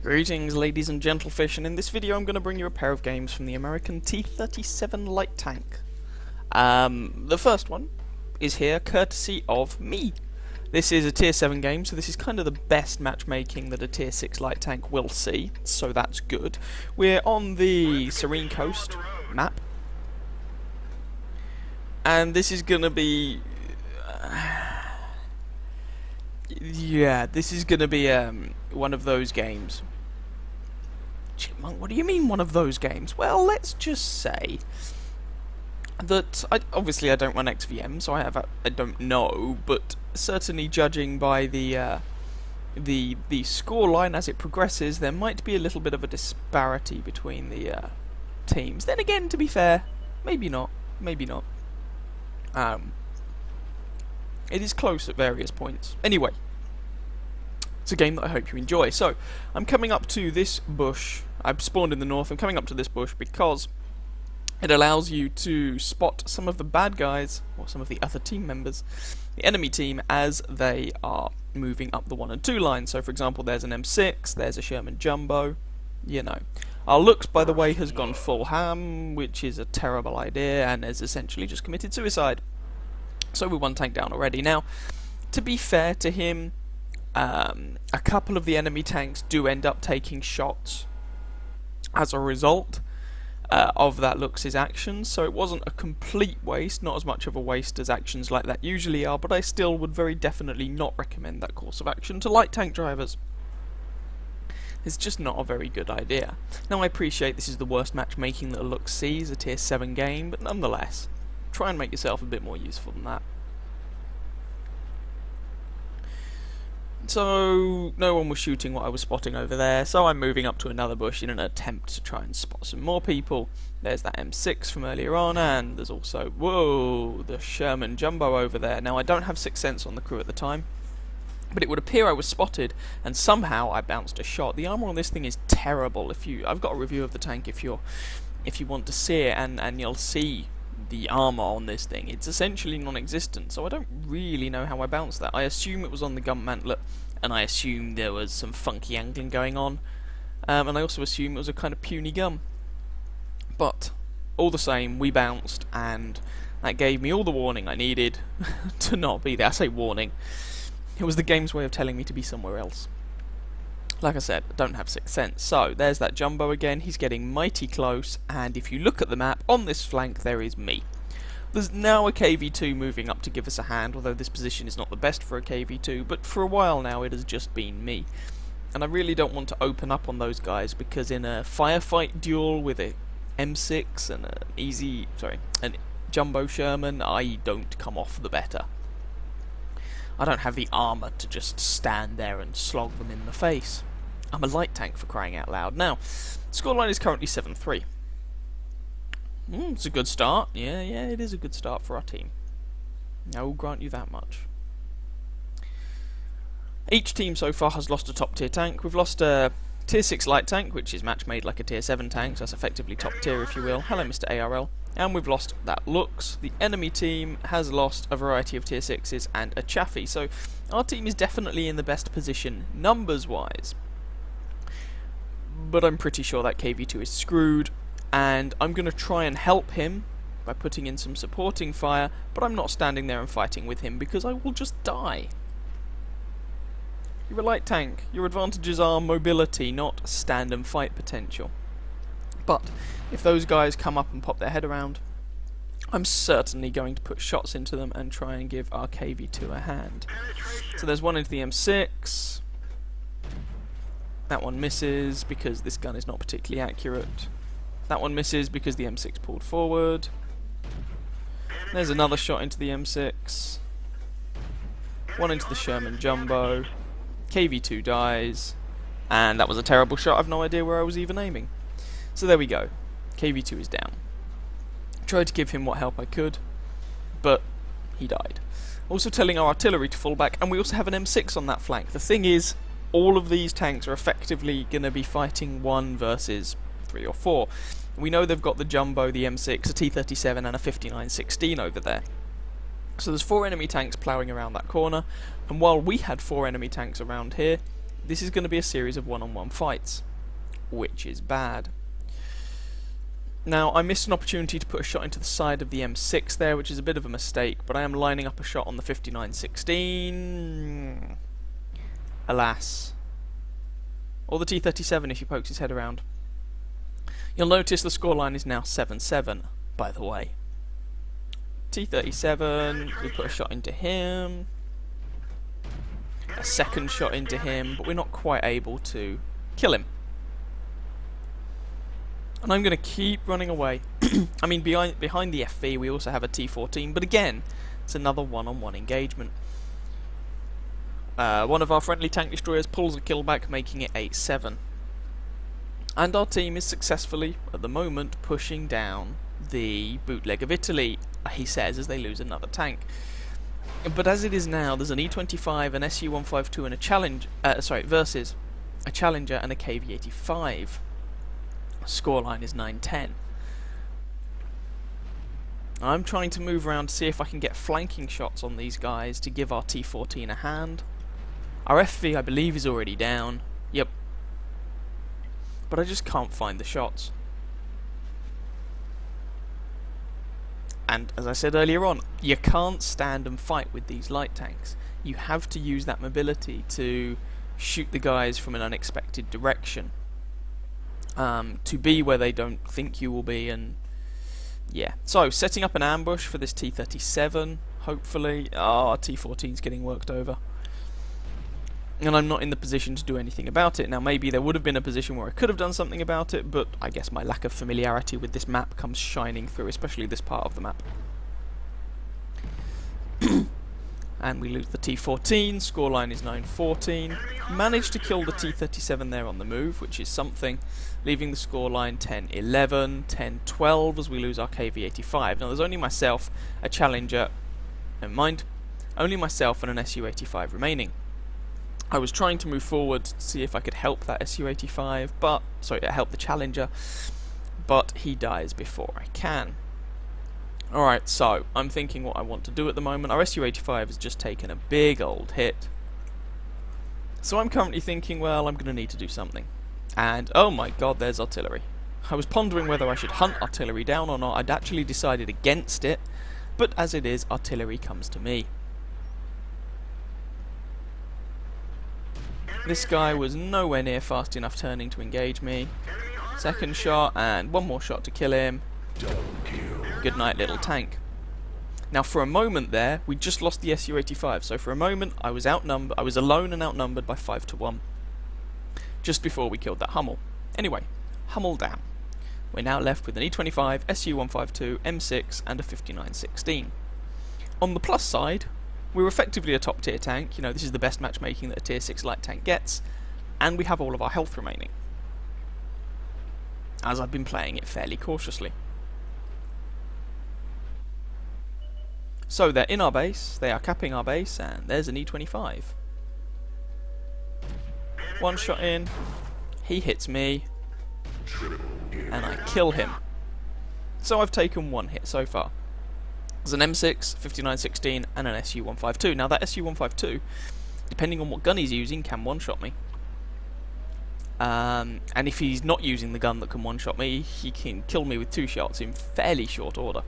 Greetings ladies and gentlefish, and in this video I'm going to bring you a pair of games from the American T37 light tank. The first one is here courtesy of me. This is a tier 7 game, so this is kind of the best matchmaking that a tier 6 light tank will see, so that's good. We're on the Serene Coast map, and this is going to be... this is going to be one of those games. Chipmunk, what do you mean one of those games? Well, let's just say that obviously I don't run XVM, so I don't know, but certainly judging by the score line as it progresses, there might be a little bit of a disparity between the teams. Then again, to be fair, maybe not. Maybe not. It is close at various points. Anyway, it's a game that I hope you enjoy. So, I'm coming up to this bush. I've spawned in the north. I'm coming up to this bush because it allows you to spot some of the bad guys, or some of the other team members, the enemy team, as they are moving up the 1 and 2 lines. So, for example, there's an M6, there's a Sherman Jumbo, you know. Our looks, by the way, has gone full ham, which is a terrible idea, and has essentially just committed suicide. So we're one tank down already. Now, to be fair to him, a couple of the enemy tanks do end up taking shots as a result of that Lux's actions, so it wasn't a complete waste, not as much of a waste as actions like that usually are, but I still would very definitely not recommend that course of action to light tank drivers. It's just not a very good idea. Now, I appreciate this is the worst matchmaking that a Lux sees, a tier 7 game, but nonetheless, try and make yourself a bit more useful than that. So, no one was shooting what I was spotting over there, so I'm moving up to another bush in an attempt to try and spot some more people. There's that M6 from earlier on, and there's also, whoa, the Sherman Jumbo over there. Now, I don't have 6th sense on the crew at the time, but it would appear I was spotted, and somehow I bounced a shot. The armor on this thing is terrible. I've got a review of the tank if you want to see it, and you'll see the armor on this thing. It's essentially non-existent, so I don't really know how I bounced that. I assume it was on the gun mantlet, and I assume there was some funky angling going on, and I also assume it was a kind of puny gun. But all the same, we bounced, and that gave me all the warning I needed to not be there. I say warning, it was the game's way of telling me to be somewhere else. Like I said, I don't have 6th sense. So, there's that Jumbo again. He's getting mighty close, and if you look at the map, on this flank there is me. There's now a KV2 moving up to give us a hand, although this position is not the best for a KV2, but for a while now it has just been me. And I really don't want to open up on those guys, because in a firefight duel with a M6 and an Jumbo Sherman, I don't come off the better. I don't have the armor to just stand there and slog them in the face. I'm a light tank, for crying out loud. Now, scoreline is currently 7-3. It's a good start. Yeah, it is a good start for our team. I will grant you that much. Each team so far has lost a top tier tank. We've lost a tier 6 light tank, which is match made like a tier 7 tank, so that's effectively top tier, if you will. Hello, Mr. ARL. And we've lost that Lux. The enemy team has lost a variety of tier 6s and a Chaffee, so our team is definitely in the best position numbers-wise. But I'm pretty sure that KV2 is screwed, and I'm going to try and help him by putting in some supporting fire, but I'm not standing there and fighting with him because I will just die. You're a light tank. Your advantages are mobility, not stand and fight potential. But if those guys come up and pop their head around, I'm certainly going to put shots into them and try and give our KV2 a hand. So there's one into the M6. That one misses because this gun is not particularly accurate. That one misses because the M6 pulled forward. There's another shot into the M6. One into the Sherman Jumbo. KV2 dies. And that was a terrible shot. I've no idea where I was even aiming. So there we go. KV2 is down. Tried to give him what help I could, but he died. Also telling our artillery to fall back, and we also have an M6 on that flank. The thing is, all of these tanks are effectively going to be fighting 1 versus 3 or 4. We know they've got the Jumbo, the M6, a T37 and a 5916 over there. So there's 4 enemy tanks ploughing around that corner, and while we had 4 enemy tanks around here, this is going to be a series of one-on-one fights, which is bad. Now, I missed an opportunity to put a shot into the side of the M6 there, which is a bit of a mistake, but I am lining up a shot on the 5916. Alas. Or the T37 if he pokes his head around. You'll notice the scoreline is now 7-7, by the way. T37, we put a shot into him. A second shot into him, but we're not quite able to kill him. And I'm going to keep running away. I mean, behind the FV we also have a T14, but again, it's another one-on-one engagement. One of our friendly tank destroyers pulls a kill back, making it 8-7. And our team is successfully, at the moment, pushing down the bootleg of Italy, he says, as they lose another tank. But as it is now, there's an E25, an SU-152, and a challenge. Versus a Challenger and a KV-85. Scoreline is 9-10. I'm trying to move around to see if I can get flanking shots on these guys to give our T14 a hand. Our FV, I believe, is already down. Yep. But I just can't find the shots. And as I said earlier on, you can't stand and fight with these light tanks. You have to use that mobility to shoot the guys from an unexpected direction. To be where they don't think you will be, and yeah. So, setting up an ambush for this T37, hopefully. Our T14's getting worked over. And I'm not in the position to do anything about it. Now, maybe there would have been a position where I could have done something about it, but I guess my lack of familiarity with this map comes shining through, especially this part of the map. And we lose the T14, scoreline is 9-14. Managed to kill the T37 there on the move, which is something, leaving the scoreline 10-11, 10-12 as we lose our KV-85. Now there's only myself, a Challenger, never mind, only myself and an SU-85 remaining. I was trying to move forward to see if I could help that SU-85, but, help the Challenger, but he dies before I can. Alright, so, I'm thinking what I want to do at the moment. Our SU-85 has just taken a big old hit. So I'm currently thinking, well, I'm going to need to do something. And, oh my god, there's artillery. I was pondering whether I should hunt artillery down or not. I'd actually decided against it, but as it is, artillery comes to me. This guy was nowhere near fast enough turning to engage me. Second shot, and one more shot to kill him. Good night, little tank. Now, for a moment there, we just lost the SU-85. So for a moment, I was alone and outnumbered by 5-1. Just before we killed that Hummel. Anyway, Hummel down. We're now left with an E25, SU-152, M6, and a 5916. On the plus side, we're effectively a top tier tank. You know, this is the best matchmaking that a tier 6 light tank gets, and we have all of our health remaining, as I've been playing it fairly cautiously. So they're in our base, they are capping our base, and there's an E25. One shot in, he hits me, and I kill him. So I've taken one hit so far. There's an M6, 5916, and an SU-152. Now that SU-152, depending on what gun he's using, can one-shot me. And if he's not using the gun that can one-shot me, he can kill me with 2 shots in fairly short order.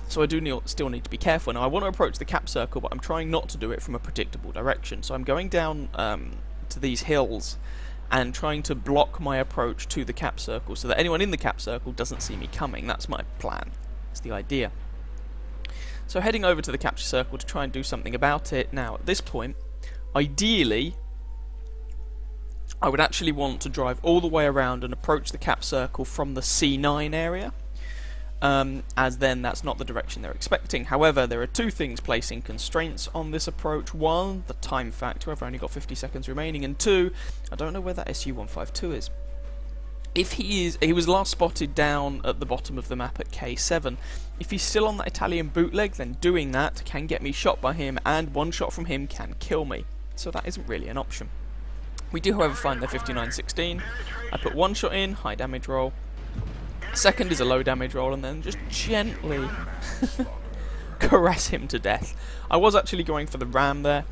So I do still need to be careful. Now I want to approach the cap circle, but I'm trying not to do it from a predictable direction. So I'm going down to these hills and trying to block my approach to the cap circle so that anyone in the cap circle doesn't see me coming. That's my plan. That's the idea. So heading over to the capture circle to try and do something about it. Now at this point, ideally, I would actually want to drive all the way around and approach the cap circle from the C9 area, as then that's not the direction they're expecting. However, there are 2 things placing constraints on this approach. 1, the time factor, I've only got 50 seconds remaining, and 2, I don't know where that SU-152 is. If he was last spotted down at the bottom of the map at K7. If he's still on that Italian bootleg, then doing that can get me shot by him, and one shot from him can kill me. So that isn't really an option. We do, however, find their 5916. I put 1 shot in, high damage roll. Second is a low damage roll, and then just gently caress him to death. I was actually going for the ram there,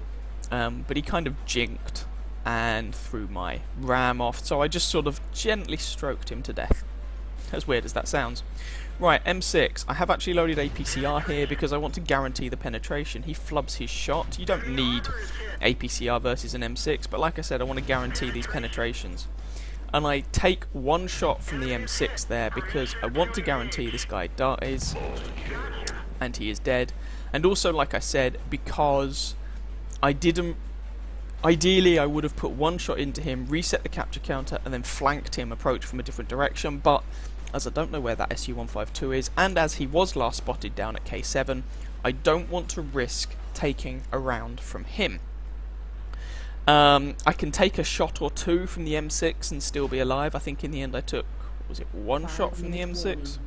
but he kind of jinked and threw my ram off, so I just sort of gently stroked him to death. As weird as that sounds. Right, M6. I have actually loaded APCR here because I want to guarantee the penetration. He flubs his shot. You don't need APCR versus an M6, but like I said, I want to guarantee these penetrations. And I take one shot from the M6 there because I want to guarantee this guy dies, and he is dead. And also, like I said, because I didn't... Ideally, I would have put one shot into him, reset the capture counter, and then flanked him, approach from a different direction, but as I don't know where that SU-152 is, and as he was last spotted down at K7, I don't want to risk taking a round from him. I can take a shot or two from the M6 and still be alive. I think in the end I took, was it one shot from the M6?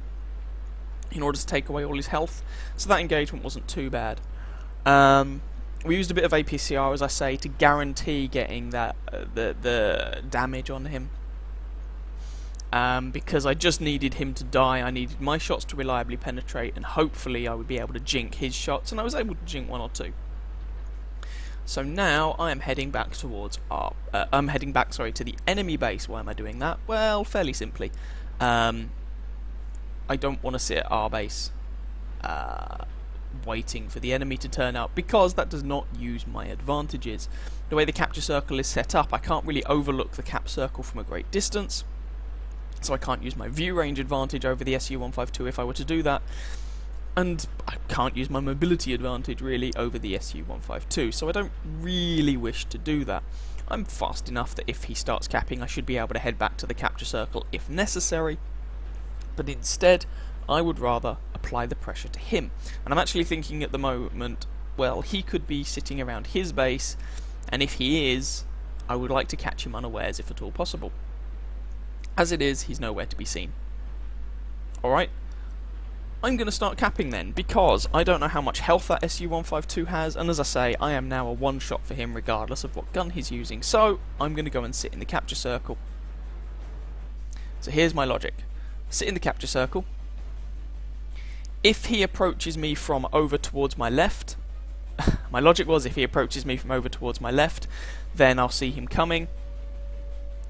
In order to take away all his health. So that engagement wasn't too bad. We used a bit of APCR, as I say, to guarantee getting that the damage on him. Because I just needed him to die. I needed my shots to reliably penetrate, and hopefully I would be able to jink his shots, and I was able to jink one or two. So now I am heading back towards to the enemy base. Why am I doing that? Well, fairly simply. I don't want to sit at our base waiting for the enemy to turn up, because that does not use my advantages. The way the capture circle is set up, I can't really overlook the cap circle from a great distance, so I can't use my view range advantage over the SU-152 if I were to do that, and I can't use my mobility advantage really over the SU-152, so I don't really wish to do that. I'm fast enough that if he starts capping I should be able to head back to the capture circle if necessary, but instead I would rather apply the pressure to him. And I'm actually thinking at the moment, well, he could be sitting around his base, and if he is, I would like to catch him unawares if at all possible. As it is, he's nowhere to be seen. Alright, I'm going to start capping then, because I don't know how much health that SU-152 has, and as I say, I am now a one-shot for him regardless of what gun he's using, so I'm going to go and sit in the capture circle. So here's my logic. Sit in the capture circle. If he approaches me from over towards my left, my logic was if he approaches me from over towards my left, then I'll see him coming.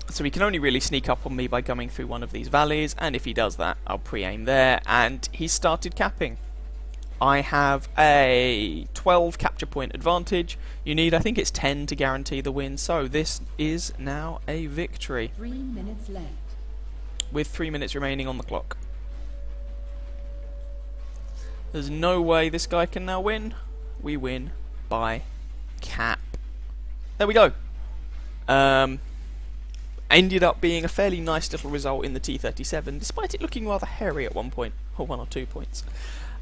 So he can only really sneak up on me by coming through one of these valleys, and if he does that, I'll pre-aim there, and he started capping. I have a 12 capture point advantage. You need, I think it's 10 to guarantee the win, so this is now a victory. 3 minutes left. With 3 minutes remaining on the clock. There's no way this guy can now win. We win by cap. There we go. Ended up being a fairly nice little result in the T37, despite it looking rather hairy at one point, or 1 or 2 points.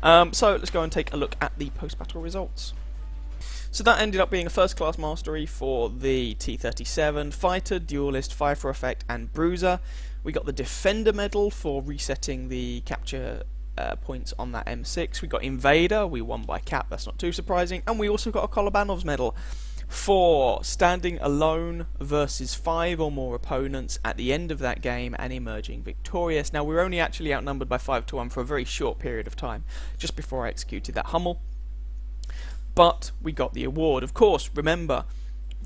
So let's go and take a look at the post-battle results. So that ended up being a first-class mastery for the T37, Fighter, Duelist, Fire for Effect, and Bruiser. We got the Defender medal for resetting the capture points on that M6. We got Invader, we won by cap, that's not too surprising, and we also got a Kolobanov's medal for standing alone versus 5 or more opponents at the end of that game and emerging victorious. Now, we were only actually outnumbered by 5-1 for a very short period of time, just before I executed that Hummel, but we got the award. Of course, remember,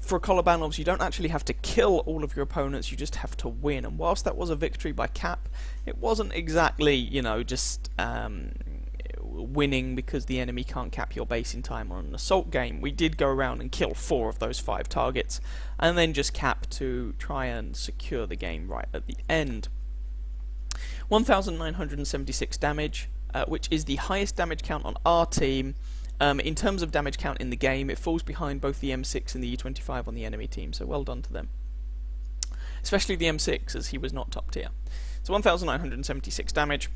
for Kolobanov's you don't actually have to kill all of your opponents, you just have to win, and whilst that was a victory by cap, it wasn't exactly, you know, just winning because the enemy can't cap your base in time on an assault game. We did go around and kill 4 of those 5 targets, and then just cap to try and secure the game right at the end. 1,976 damage, which is the highest damage count on our team. In terms of damage count in the game, it falls behind both the M6 and the E25 on the enemy team, so well done to them. Especially the M6, as he was not top tier. So 1,976 damage,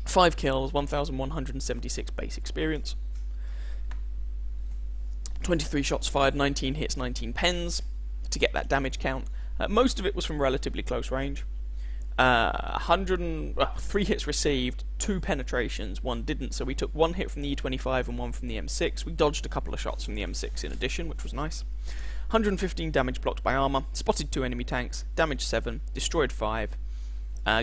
5 kills, 1,176 base experience, 23 shots fired, 19 hits, 19 pens to get that damage count. Most of it was from relatively close range. 3 hits received, 2 penetrations, 1 didn't, so we took 1 hit from the E25 and 1 from the M6. We dodged a couple of shots from the M6 in addition, which was nice. 115 damage blocked by armor, spotted 2 enemy tanks, damaged 7, destroyed 5,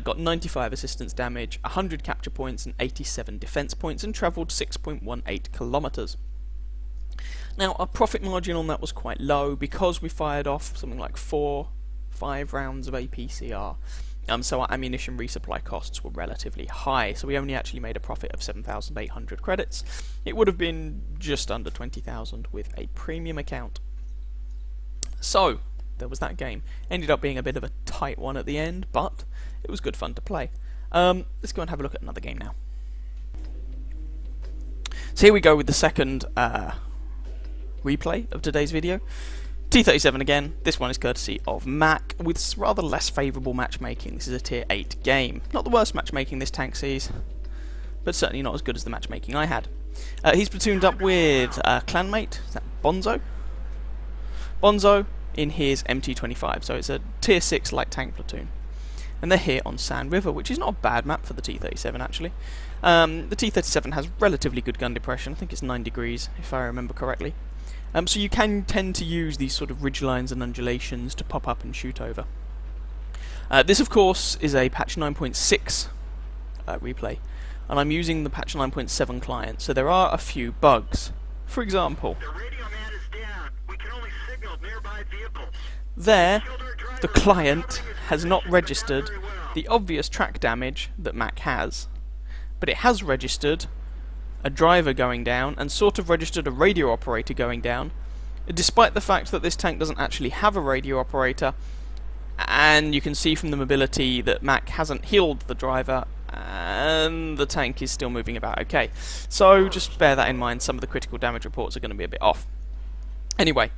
got 95 assistance damage, 100 capture points and 87 defense points, and travelled 6.18 kilometers. Now, our profit margin on that was quite low because we fired off something like 5 rounds of APCR. So our ammunition resupply costs were relatively high, so we only actually made a profit of 7,800 credits. It would have been just under 20,000 with a premium account. So, there was that game. Ended up being a bit of a tight one at the end, but it was good fun to play. Let's go and have a look at another game now. So here we go with the second replay of today's video. T37 again. This one is courtesy of Mac with rather less favourable matchmaking. This is a tier 8 game. Not the worst matchmaking this tank sees, but certainly not as good as the matchmaking I had. He's platooned up with clanmate, is that Bonzo? Bonzo in his MT25, so it's a tier 6 light tank platoon. And they're here on Sand River, which is not a bad map for the T37 actually. The T37 has relatively good gun depression. I think it's 9 degrees if I remember correctly. So you can tend to use these sort of ridgelines and undulations to pop up and shoot over. This of course is a patch 9.6 replay, and I'm using the patch 9.7 client, so there are a few bugs. For example, there the client has not registered the obvious track damage that Mac has, but it has registered a driver going down and sort of registered a radio operator going down, despite the fact that this tank doesn't actually have a radio operator, and you can see from the mobility that Mac hasn't healed the driver and the tank is still moving about okay. So just bear that in mind, some of the critical damage reports are going to be a bit off. Anyway,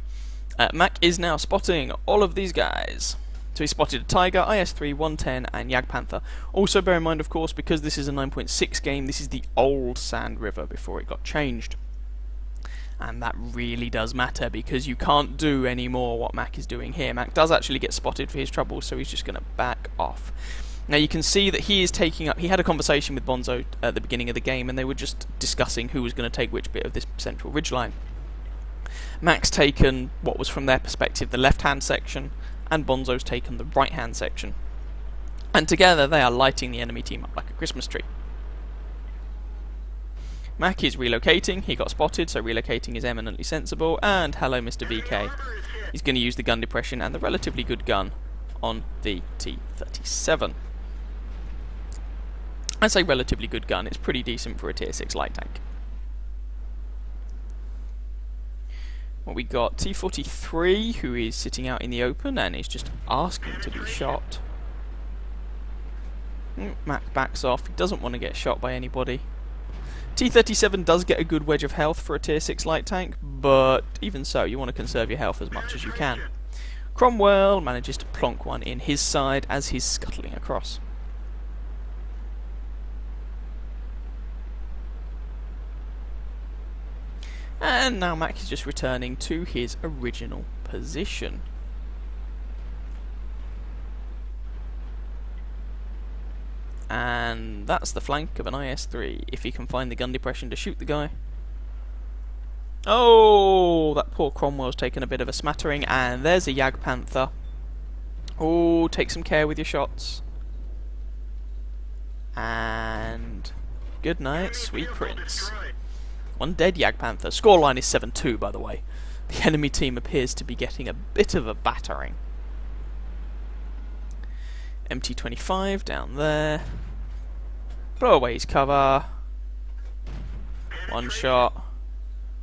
Mac is now spotting all of these guys. So he spotted a Tiger, IS-3, 110 and Jagdpanther. Also bear in mind, of course, because this is a 9.6 game, this is the old Sand River before it got changed. And that really does matter, because you can't do any more what Mac is doing here. Mac does actually get spotted for his troubles, so he's just going to back off. Now you can see that he is taking up... He had a conversation with Bonzo at the beginning of the game, and they were just discussing who was going to take which bit of this central ridgeline. Mac's taken what was from their perspective the left-hand section, and Bonzo's taken the right-hand section. And together they are lighting the enemy team up like a Christmas tree. Mac is relocating, he got spotted, so relocating is eminently sensible, and hello Mr. VK. He's going to use the gun depression and the relatively good gun on the T37. I say relatively good gun, it's pretty decent for a tier 6 light tank. Well, we got T43, who is sitting out in the open and is just asking to be shot. Mac backs off, he doesn't want to get shot by anybody. T37 does get a good wedge of health for a tier 6 light tank, but even so, you want to conserve your health as much as you can. Cromwell manages to plonk one in his side as he's scuttling across. And now Mac is just returning to his original position. And that's the flank of an IS-3, if he can find the gun depression to shoot the guy. Oh, that poor Cromwell's taken a bit of a smattering, and there's a Jagdpanther. Oh, take some care with your shots. And good night, sweet prince. One dead Jagdpanther. Scoreline is 7-2, by the way. The enemy team appears to be getting a bit of a battering. MT25 down there. Blow away his cover. One shot.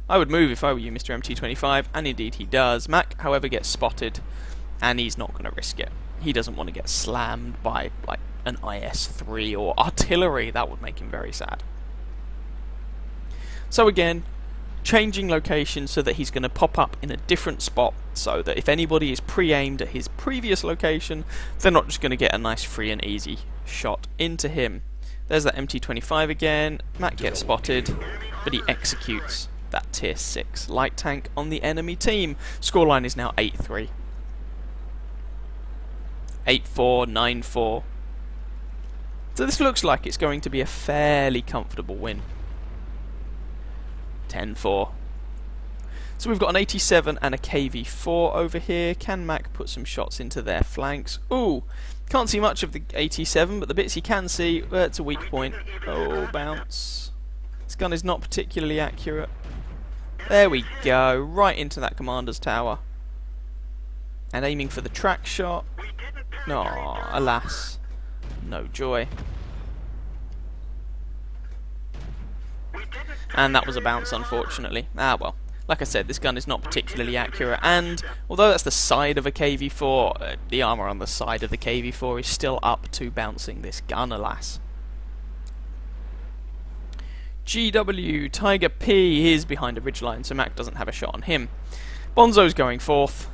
I would move if I were you, Mr. MT25, and indeed he does. Mac, however, gets spotted, and he's not going to risk it. He doesn't want to get slammed by, like, an IS-3 or artillery. That would make him very sad. So again, changing location so that he's going to pop up in a different spot, so that if anybody is pre-aimed at his previous location, they're not just going to get a nice free and easy shot into him. There's that MT25 again. Mac gets spotted, but he executes that tier 6 light tank on the enemy team. Scoreline is now 8-3. 8-4, 9-4. So this looks like it's going to be a fairly comfortable win. 10-4. So we've got an 87 and a KV4 over here. Can Mac put some shots into their flanks? Ooh, can't see much of the 87, but the bits he can see, it's a weak point. Oh, bounce. This gun is not particularly accurate. There we go, right into that commander's tower. And aiming for the track shot. No, alas, no joy. And that was a bounce, unfortunately. Ah well. Like I said, this gun is not particularly accurate, and although that's the side of a KV-4, the armour on the side of the KV-4 is still up to bouncing this gun, alas. GW, Tiger P is behind a ridgeline, so Mac doesn't have a shot on him. Bonzo's going fourth,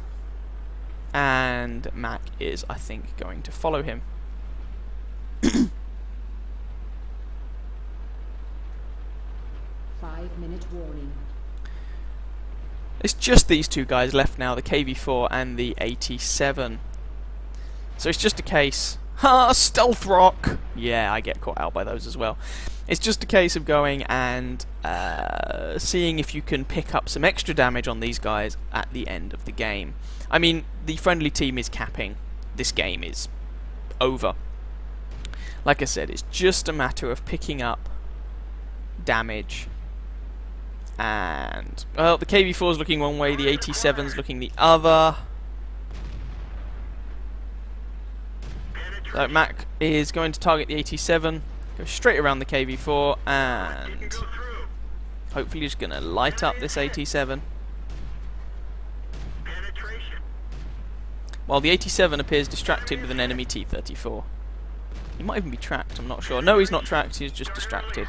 and Mac is, I think, going to follow him. 5-minute warning. It's just these two guys left now, the KV-4 and the 87. So it's just a case... Ha! Stealth rock! Yeah, I get caught out by those as well. It's just a case of going and seeing if you can pick up some extra damage on these guys at the end of the game. I mean, the friendly team is capping. This game is over. Like I said, it's just a matter of picking up damage. And, well, the KV-4 is looking one way, the 87's looking the other. So Mac is going to target the 87, go straight around the KV-4, and hopefully just going to light up this 87. While the 87 appears distracted with an enemy T37. He might even be tracked, I'm not sure. No, he's not tracked, he's just distracted.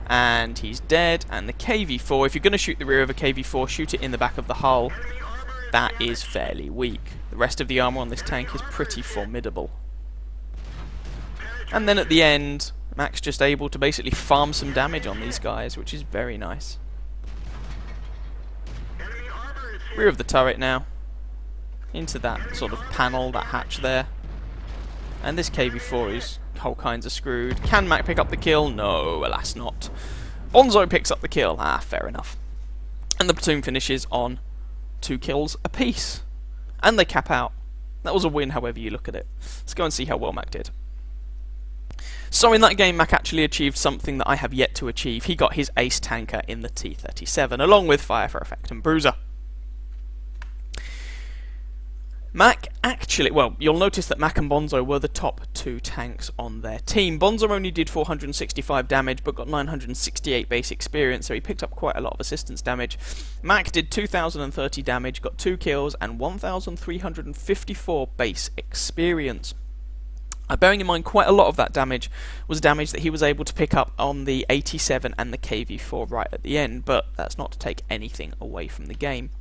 And he's dead, and the KV-4, if you're going to shoot the rear of a KV-4, shoot it in the back of the hull. That is fairly weak. The rest of the armour on this tank is pretty formidable. And then at the end, Mac's just able to basically farm some damage on these guys, which is very nice. Rear of the turret now. Into that sort of panel, that hatch there. And this KV-4 is whole kinds of screwed. Can Mac pick up the kill? No, alas not. Bonzo picks up the kill. Ah, fair enough. And the platoon finishes on 2 kills apiece. And they cap out. That was a win, however you look at it. Let's go and see how well Mac did. So in that game, Mac actually achieved something that I have yet to achieve. He got his ace tanker in the T37, along with Fire for Effect and Bruiser. Mac actually, well, you'll notice that Mac and Bonzo were the top 2 tanks on their team. Bonzo only did 465 damage, but got 968 base experience, so he picked up quite a lot of assistance damage. Mac did 2030 damage, got 2 kills, and 1354 base experience. Bearing in mind, quite a lot of that damage was damage that he was able to pick up on the 87 and the KV-4 right at the end, but that's not to take anything away from the game.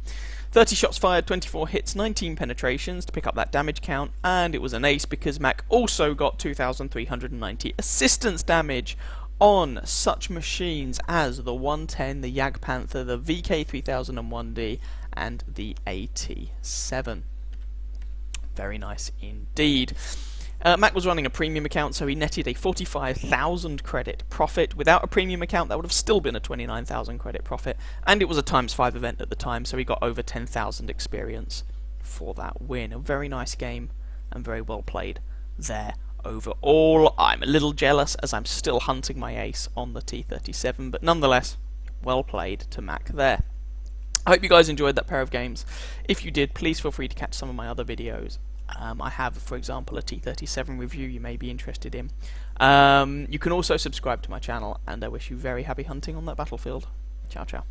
30 shots fired, 24 hits, 19 penetrations to pick up that damage count, and it was an ace because Mac also got 2,390 assistance damage on such machines as the 110, the Jagdpanther, the VK3001D, and the 87. Very nice indeed. Mac was running a premium account, so he netted a 45,000 credit profit. Without a premium account, that would have still been a 29,000 credit profit, and it was a ×5 event at the time, so he got over 10,000 experience for that win. A very nice game, and very well played there overall. I'm a little jealous, as I'm still hunting my ace on the T37, but nonetheless, well played to Mac there. I hope you guys enjoyed that pair of games. If you did, please feel free to catch some of my other videos. I have, for example, a T37 review you may be interested in. You can also subscribe to my channel, and I wish you very happy hunting on that battlefield. Ciao, ciao.